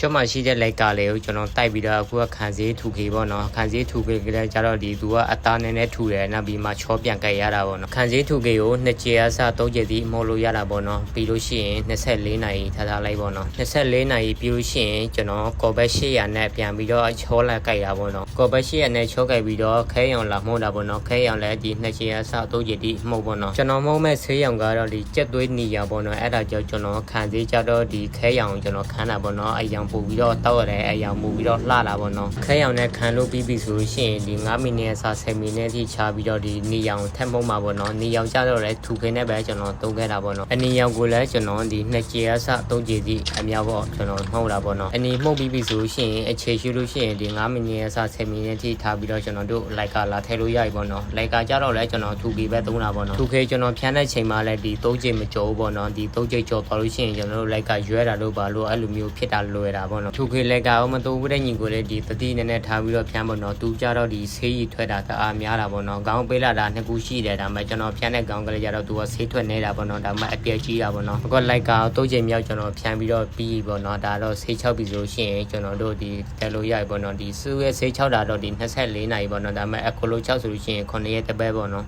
ရှော့မရှိတဲ့လိုက်ကလေးကိုကျွန်တော်တိုက်ပြီးတော့အခုကခံစည်းထူခေပေါ့နော်ခံစည်းထူခေကြတဲ့ကြတော့ဒီသူကအသားနဲ့ထူတယ်နောက်ပြီးမှချောပြန်ကြိုက်ရတာပေါ့နော်ခံစည်းထူခေကို2ကြေအစ3ကြေဒီမို့လို့ရတာပေါ့နော်ပြီးလို့ရှိရင်24နာရီထားလိုက်ပေါ့နော်24နာရီပြီးလို့ရှိရင်ကျွန်တော်ကော်ဘက်800နဲ့ပြန်ပြီးတော့ချောလိုက်ကြိုက်တာပေါ့နော်ကော်ဘက်800နဲ့ချောကြိုက်ပြီးတော့ခဲရောင်လာမှုတာပေါ့နော်ခဲရောင်လည်းဒီ2ကြေအစ3ကြေဒီမှုပေါ့နော်ကျွန်တော်မှုမဲ့ဆေးရောင်ကတော့ဒီကြက်သွေးနီရောင်ပေါ့နော်အဲ့ဒါကြောင့်ကျွန်တော်ခံစည်းကြတော့ဒီခဲရောင်ကျွန်တော်ခန်းတာပေါ့နော်အရောင်ပို့ပြီးတော့တောက်ရတယ်အရောင်ပို့ပြီးတော့လှတာပေါ့နော်ခဲရောင်နဲ့ခံလို့ပြီးပြီဆိုလို့ရှိရင်ဒီ9မိနစ်အစား10မိနစ်ထိချပြီးတော့ဒီနီရောင်ထက်မှုမှာပေါ့နော်နီရောင်ကြတော့လည်းထူခင်းနဲ့ပဲကျွန်တော်သုံးခဲ့တာပေါ့နော်အနီရောင်ကိုလည်းကျွန်တော်ဒီ2ကြေအစ3ကြေစီအများပေါ့ကျွန်တော်မှုတ်တာပေါ့နော်အနီမှုတ်ပြီးပြီဆိုလို့ရှိရင်အခြေရှိလို့ရှိရင်ဒီ9မိနစ်အစား10မိနစ်ထိထားပြီးတော့ကျွန်တော်တို့လိုက်ကလာထည့်လို့ရပြီပေါ့နော်လိုက်ကကြတော့လည်းကျွန်တော်ထူပြီးပဲသုံးတာပေါ့နော်ထူခေကျွန်တော်ဖြန်းတဲ့ချိန်မှာလည်းဒီ3ကြေမကြောဘူးပေါ့နော်ဒီ3ကြေကြောသွားလို့ရှိရင်ကျွန်တော်တို့လိုက်ကရွဲတာလို့ပါလို့အဲ့လိုမျိုးဖြစ်တာလွယ်တာပေါ့နော်ထူခေလိုက်ကမတူဘူးတဲ့ညီကိုလည်းဒီတတိနဲ့ထားပြီးတော့ဖြန်းပေါ့နော်သူကြတော့ဒီဆေးရီထွက်တာတအားများတာပေါ့နော်ခေါင်းပေးလာတာ2ခုရှိတယ်ဒါမှကျွန်တော်ဖြန်းတဲ့ခေါင်းကလေးကြတော့သူကဆေးထွက်နေတာပေါ့နော်ဒါမှအပြည့်ကြီးတာပေါ့နော်အခုလိုက်က3ကြေမြောက်ကျွန်တော်ဖြန်းပြီးတော့ပြီးပေါ့နော်ဒါတော့ဆေး6ပြီဆိုလို့ရှိရင်ကျွန်တော်တို့ဒီတက်လို့ရပြီပေါ့နော်ဒီစူရဲ့ဆေး6တာတော့ဒီ24နာရီပေါ့နော်ဒါမှအခုလို့6ဆိုလို့ရှိရင်9ရက်တပတ်ပေါ့နော်